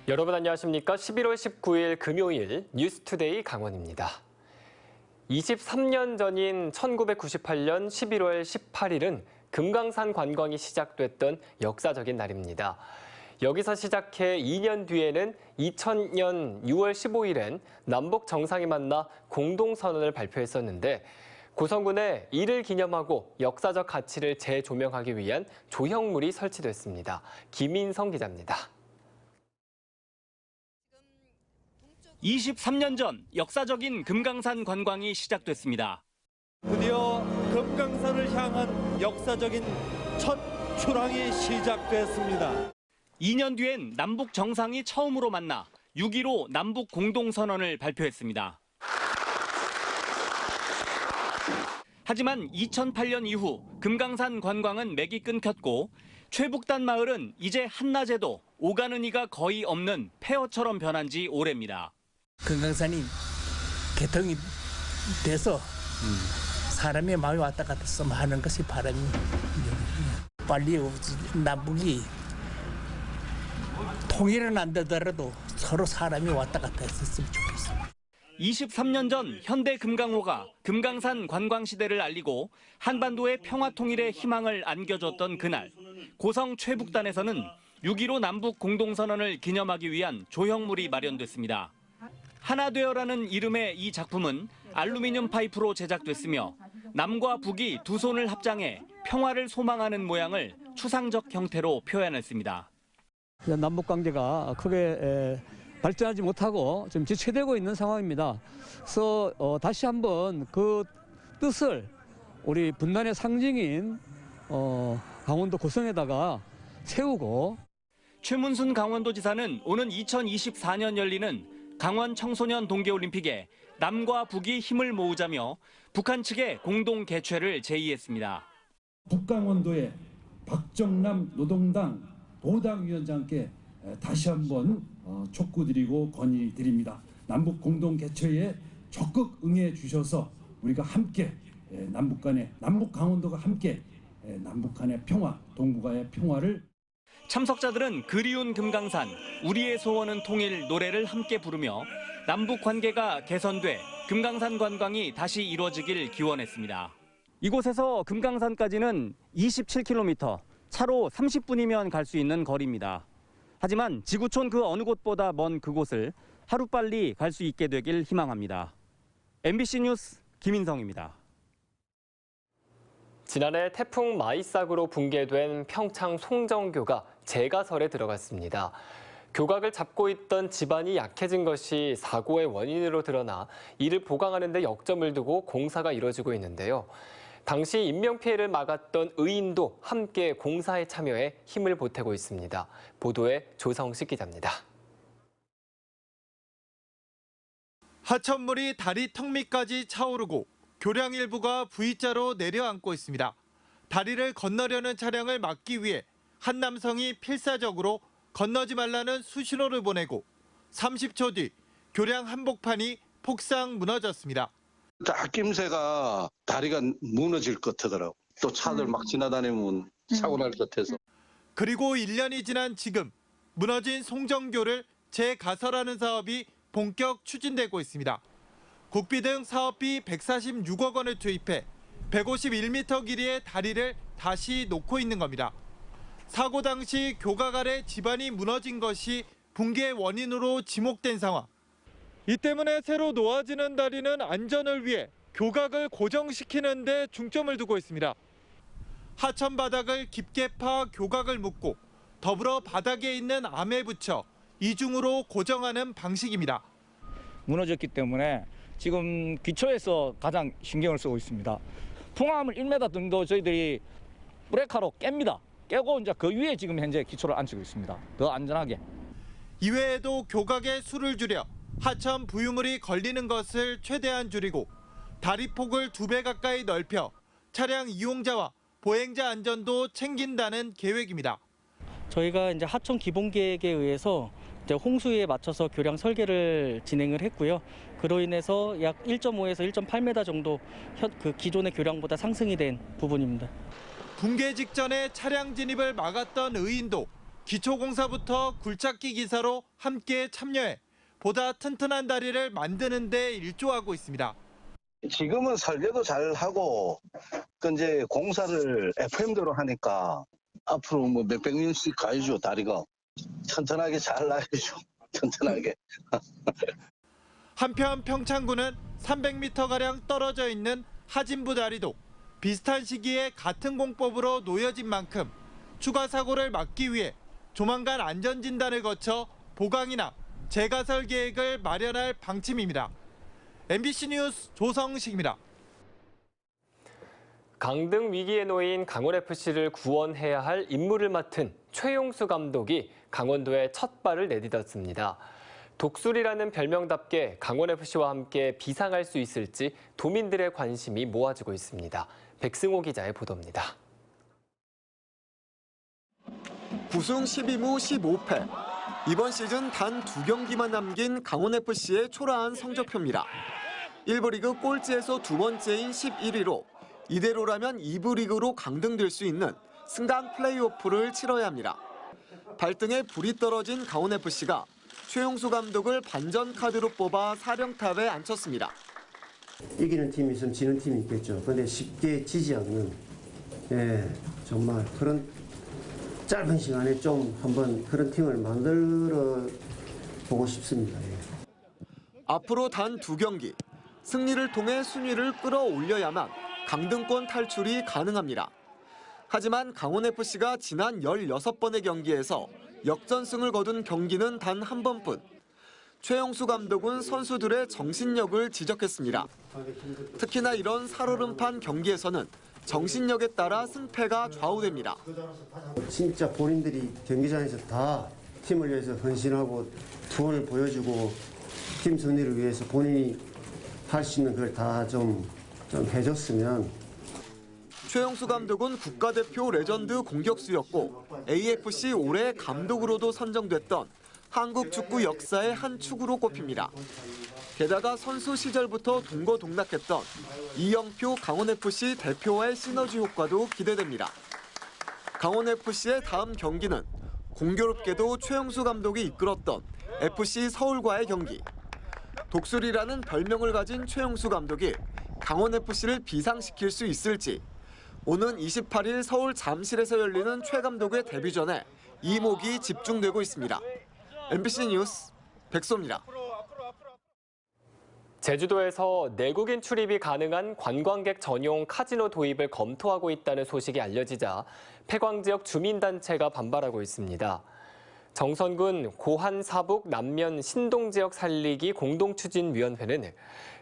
여러분 안녕하십니까? 11월 19일 금요일 뉴스투데이 강원입니다. 23년 전인 1998년 11월 18일은 금강산 관광이 시작됐던 역사적인 날입니다. 여기서 시작해 2년 뒤에는 2000년 6월 15일엔 남북 정상이 만나 공동선언을 발표했었는데 고성군에 이를 기념하고 역사적 가치를 재조명하기 위한 조형물이 설치됐습니다. 김인성 기자입니다. 23년 전 역사적인 금강산 관광이 시작됐습니다. 드디어 금강산을 향한 역사적인 첫 출항이 시작됐습니다. 2년 뒤엔 남북 정상이 처음으로 만나 6.15 남북 공동선언을 발표했습니다. 하지만 2008년 이후 금강산 관광은 맥이 끊겼고 최북단 마을은 이제 한낮에도 오가는 이가 거의 없는 폐허처럼 변한 지 오래입니다. 금강산이 개통이 돼서 사람의 마음이 왔다 갔다 하는 것이 바람이 빨리 남북이 통일은 안 되더라도 서로 사람이 왔다 갔다 했었으면 좋겠습니다. 23년 전 현대 금강호가 금강산 관광 시대를 알리고 한반도의 평화 통일의 희망을 안겨줬던 그날, 고성 최북단에서는 6.15 남북 공동선언을 기념하기 위한 조형물이 마련됐습니다. 하나 되어라는 이름의 이 작품은 알루미늄 파이프로 제작됐으며 남과 북이 두 손을 합장해 평화를 소망하는 모양을 추상적 형태로 표현했습니다. 남북 관계가 크게 발전하지 못하고 좀 지체되고 있는 상황입니다. 그래서 다시 한번 그 뜻을 우리 분단의 상징인 강원도 고성에다가 세우고. 최문순 강원도지사는 오는 2024년 열리는 강원 청소년 동계올림픽에 남과 북이 힘을 모으자며 북한 측에 공동 개최를 제의했습니다. 북강원도의 박정남 노동당 도당위원장께 다시 한번 촉구드리고 건의드립니다. 남북 공동 개최에 적극 응해 주셔서 우리가 함께 남북 강원도가 함께 남북 간의 평화, 동북아의 평화를. 참석자들은 그리운 금강산, 우리의 소원은 통일 노래를 함께 부르며 남북 관계가 개선돼 금강산 관광이 다시 이루어지길 기원했습니다. 이곳에서 금강산까지는 27km, 차로 30분이면 갈 수 있는 거리입니다. 하지만 지구촌 그 어느 곳보다 먼 그곳을 하루빨리 갈 수 있게 되길 희망합니다. MBC 뉴스 김인성입니다. 지난해 태풍 마이삭으로 붕괴된 평창 송정교가 재가설에 들어갔습니다. 교각을 잡고 있던 지반이 약해진 것이 사고의 원인으로 드러나 이를 보강하는 데 역점을 두고 공사가 이뤄지고 있는데요. 당시 인명피해를 막았던 의인도 함께 공사에 참여해 힘을 보태고 있습니다. 보도에 조성식 기자입니다. 하천물이 다리 턱 밑까지 차오르고 교량 일부가 V자로 내려앉고 있습니다. 다리를 건너려는 차량을 막기 위해 한 남성이 필사적으로 건너지 말라는 수신호를 보내고 30초 뒤 교량 한복판이 폭삭 무너졌습니다. 딱 낌새가 다리가 무너질 것 같더라고. 또 차들 막 지나다니면 사고 날 것 같아서. 그리고 1년이 지난 지금 무너진 송정교를 재가설하는 사업이 본격 추진되고 있습니다. 국비 등 사업비 146억 원을 투입해 151m 길이의 다리를 다시 놓고 있는 겁니다. 사고 당시 교각 아래 지반이 무너진 것이 붕괴의 원인으로 지목된 상황. 이 때문에 새로 놓아지는 다리는 안전을 위해 교각을 고정시키는 데 중점을 두고 있습니다. 하천 바닥을 깊게 파 교각을 묶고 더불어 바닥에 있는 암에 붙여 이중으로 고정하는 방식입니다. 무너졌기 때문에 지금 기초에서 가장 신경을 쓰고 있습니다. 풍암을 1m 정도 저희들이 브레이크로 깹니다. 깨고 이제 그 위에 지금 현재 기초를 앉히고 있습니다. 더 안전하게. 이외에도 교각의 수를 줄여 하천 부유물이 걸리는 것을 최대한 줄이고 다리 폭을 2배 가까이 넓혀 차량 이용자와 보행자 안전도 챙긴다는 계획입니다. 저희가 이제 하천 기본 계획에 의해서 이제 홍수에 맞춰서 교량 설계를 진행을 했고요. 그로 인해서 약 1.5에서 1.8m 정도 그 기존의 교량보다 상승이 된 부분입니다. 붕괴 직전에 차량 진입을 막았던 의인도 기초공사부터 굴착기 기사로 함께 참여해 보다 튼튼한 다리를 만드는 데 일조하고 있습니다. 지금은 설계도 잘 하고 이제 공사를 FM대로 하니까 앞으로 뭐 몇백 년씩 가야죠. 다리가 튼튼하게 잘 나야죠. 튼튼하게. 한편 평창군은 300m가량 떨어져 있는 하진부 다리도 비슷한 시기에 같은 공법으로 놓여진 만큼 추가 사고를 막기 위해 조만간 안전진단을 거쳐 보강이나 재가설 계획을 마련할 방침입니다. MBC 뉴스 조성식입니다. 강등 위기에 놓인 강원FC를 구원해야 할 임무를 맡은 최용수 감독이 강원도에 첫 발을 내딛었습니다. 독수리라는 별명답게 강원FC와 함께 비상할 수 있을지 도민들의 관심이 모아지고 있습니다. 백승호 기자의 보도입니다. 9승 12무 15패. 이번 시즌 단 2경기만 남긴 강원FC의 초라한 성적표입니다. 1부 리그 꼴찌에서 두 번째인 11위로 이대로라면 2부 리그로 강등될 수 있는 승강 플레이오프를 치러야 합니다. 발등에 불이 떨어진 강원FC가 최용수 감독을 반전 카드로 뽑아 사령탑에 앉혔습니다. 이기는 팀이 있으면 지는 팀이 있겠죠. 그런데 쉽게 지지 않는 정말 그런 짧은 시간에 좀 한번 그런 팀을 만들어 보고 싶습니다. 앞으로 단 2경기, 승리를 통해 순위를 끌어올려야만 강등권 탈출이 가능합니다. 하지만 강원FC가 지난 16번의 경기에서 역전승을 거둔 경기는 단 한 번뿐. 최용수 감독은 선수들의 정신력을 지적했습니다. 특히나 이런 살얼음판 경기에서는 정신력에 따라 승패가 좌우됩니다. 진짜 본인들이 경기장에서 다 팀을 위해서 헌신하고 투혼을 보여주고 팀 승리를 위해서 본인이 할 수 있는 걸 다 좀 해줬으면. 최용수 감독은 국가대표 레전드 공격수였고 AFC 올해 감독으로도 선정됐던 한국 축구 역사의 한 축으로 꼽힙니다. 게다가 선수 시절부터 동거동락했던 이영표 강원FC 대표와의 시너지 효과도 기대됩니다. 강원FC의 다음 경기는 공교롭게도 최용수 감독이 이끌었던 FC 서울과의 경기. 독수리라는 별명을 가진 최용수 감독이 강원FC를 비상시킬 수 있을지 오는 28일 서울 잠실에서 열리는 최 감독의 데뷔전에 이목이 집중되고 있습니다. MBC 뉴스 백소입니다. 제주도에서 내국인 출입이 가능한 관광객 전용 카지노 도입을 검토하고 있다는 소식이 알려지자 폐광 지역 주민단체가 반발하고 있습니다. 정선군 고한 사북 남면 신동 지역 살리기 공동추진위원회는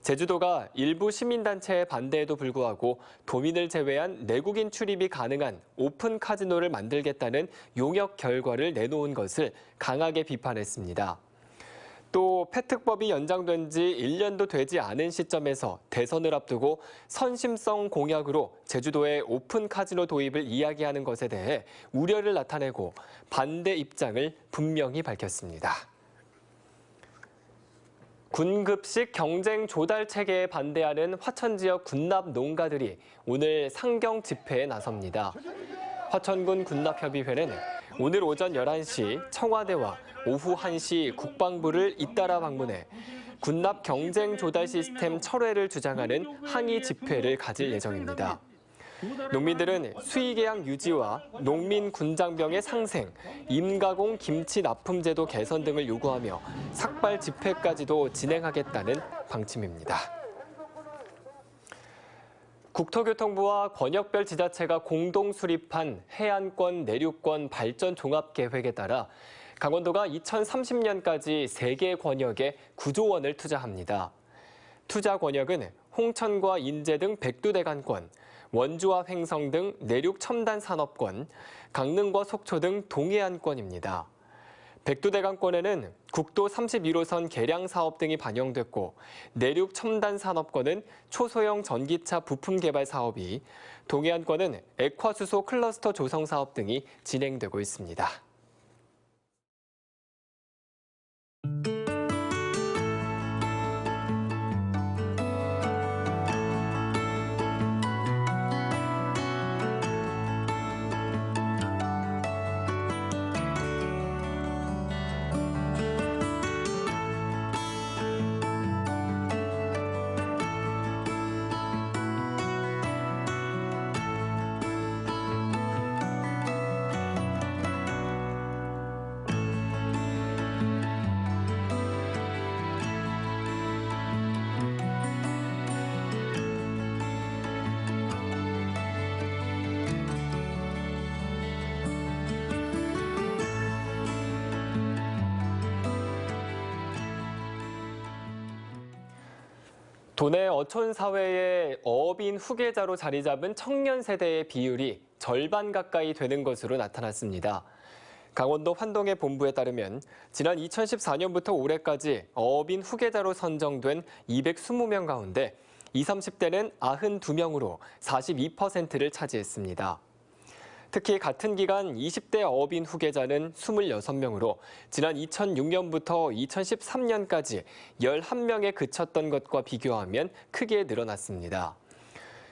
제주도가 일부 시민단체의 반대에도 불구하고 도민을 제외한 내국인 출입이 가능한 오픈 카지노를 만들겠다는 용역 결과를 내놓은 것을 강하게 비판했습니다. 또 폐특법이 연장된 지 1년도 되지 않은 시점에서 대선을 앞두고 선심성 공약으로 제주도의 오픈 카지노 도입을 이야기하는 것에 대해 우려를 나타내고 반대 입장을 분명히 밝혔습니다. 군급식 경쟁 조달 체계에 반대하는 화천 지역 군납 농가들이 오늘 상경 집회에 나섭니다. 화천군 군납협의회는 오늘 오전 11시 청와대와 오후 1시 국방부를 잇따라 방문해 군납 경쟁 조달 시스템 철회를 주장하는 항의 집회를 가질 예정입니다. 농민들은 수의계약 유지와 농민 군장병의 상생, 임가공 김치 납품 제도 개선 등을 요구하며 삭발 집회까지도 진행하겠다는 방침입니다. 국토교통부와 권역별 지자체가 공동 수립한 해안권 내륙권 발전 종합계획에 따라 강원도가 2030년까지 3개 권역에 9조 원을 투자합니다. 투자 권역은 홍천과 인제 등 백두대간권, 원주와 횡성 등 내륙 첨단 산업권, 강릉과 속초 등 동해안권입니다. 백두대간권에는 국도 31호선 개량 사업 등이 반영됐고 내륙 첨단 산업권은 초소형 전기차 부품 개발 사업이, 동해안권은 액화수소 클러스터 조성 사업 등이 진행되고 있습니다. 도내 어촌 사회의 어업인 후계자로 자리 잡은 청년 세대의 비율이 절반 가까이 되는 것으로 나타났습니다. 강원도 환동의 본부에 따르면 지난 2014년부터 올해까지 어업인 후계자로 선정된 220명 가운데 20, 30대는 92명으로 42%를 차지했습니다. 특히 같은 기간 20대 어업인 후계자는 26명으로 지난 2006년부터 2013년까지 11명에 그쳤던 것과 비교하면 크게 늘어났습니다.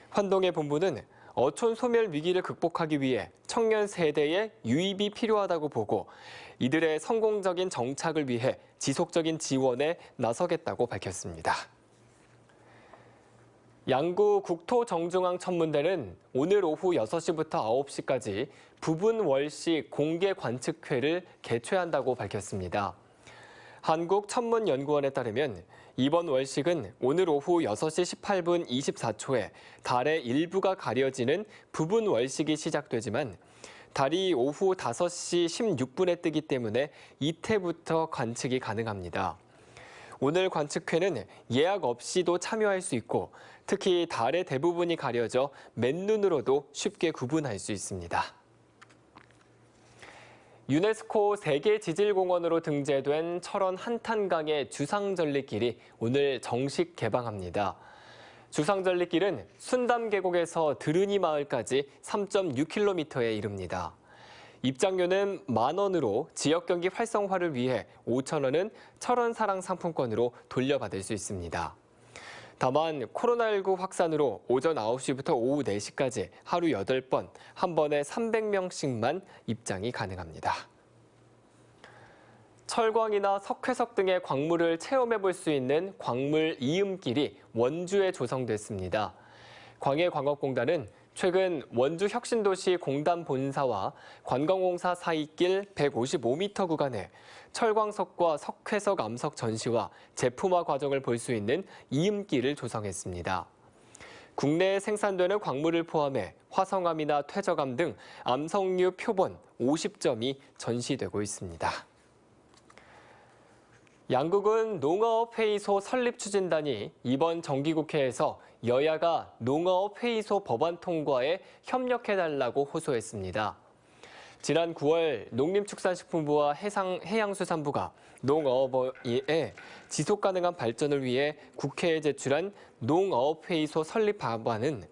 환동의 본부는 어촌 소멸 위기를 극복하기 위해 청년 세대의 유입이 필요하다고 보고 이들의 성공적인 정착을 위해 지속적인 지원에 나서겠다고 밝혔습니다. 양구 국토정중앙천문대는 오늘 오후 6시부터 9시까지 부분 월식 공개 관측회를 개최한다고 밝혔습니다. 한국천문연구원에 따르면 이번 월식은 오늘 오후 6시 18분 24초에 달의 일부가 가려지는 부분 월식이 시작되지만 달이 오후 5시 16분에 뜨기 때문에 이때부터 관측이 가능합니다. 오늘 관측회는 예약 없이도 참여할 수 있고 특히 달의 대부분이 가려져 맨눈으로도 쉽게 구분할 수 있습니다. 유네스코 세계지질공원으로 등재된 철원 한탄강의 주상절리길이 오늘 정식 개방합니다. 주상절리길은 순담 계곡에서 드르니 마을까지 3.6km에 이릅니다. 입장료는 10,000원으로 지역 경기 활성화를 위해 5,000원은 철원 사랑 상품권으로 돌려받을 수 있습니다. 다만 코로나19 확산으로 오전 9시부터 오후 4시까지 하루 8번, 한 번에 300명씩만 입장이 가능합니다. 철광이나 석회석 등의 광물을 체험해 볼 수 있는 광물 이음길이 원주에 조성됐습니다. 광해광업공단은 최근 원주 혁신도시 공단 본사와 관광공사 사이길 155m 구간에 철광석과 석회석 암석 전시와 제품화 과정을 볼 수 있는 이음길을 조성했습니다. 국내에 생산되는 광물을 포함해 화성암이나 퇴적암 등 암석류 표본 50점이 전시되고 있습니다. 양국은 농어업회의소 설립추진단이 이번 정기국회에서 여야가 농어업회의소 법안 통과에 협력해달라고 호소했습니다. 지난 9월 농림축산식품부와 해양수산부가 농어업의 지속가능한 발전을 위해 국회에 제출한 농어업회의소 설립 법안은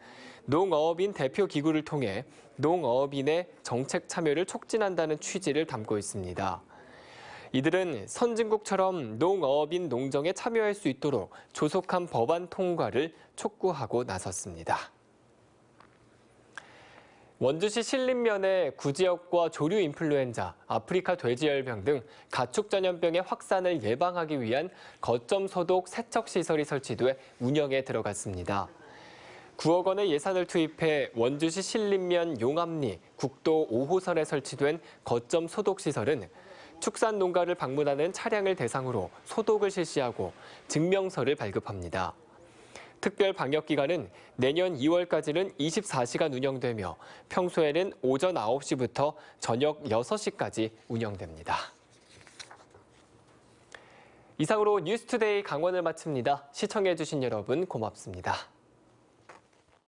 농어업인 대표기구를 통해 농어업인의 정책 참여를 촉진한다는 취지를 담고 있습니다. 이들은 선진국처럼 농어업인 농정에 참여할 수 있도록 조속한 법안 통과를 촉구하고 나섰습니다. 원주시 신림면에 구지역과 조류 인플루엔자, 아프리카 돼지열병 등 가축 전염병의 확산을 예방하기 위한 거점 소독 세척 시설이 설치돼 운영에 들어갔습니다. 9억 원의 예산을 투입해 원주시 신림면 용암리 국도 5호선에 설치된 거점 소독 시설은 축산 농가를 방문하는 차량을 대상으로 소독을 실시하고 증명서를 발급합니다. 특별 방역 기간은 내년 2월까지는 24시간 운영되며 평소에는 오전 9시부터 저녁 6시까지 운영됩니다. 이상으로 뉴스투데이 강원을 마칩니다. 시청해주신 여러분 고맙습니다.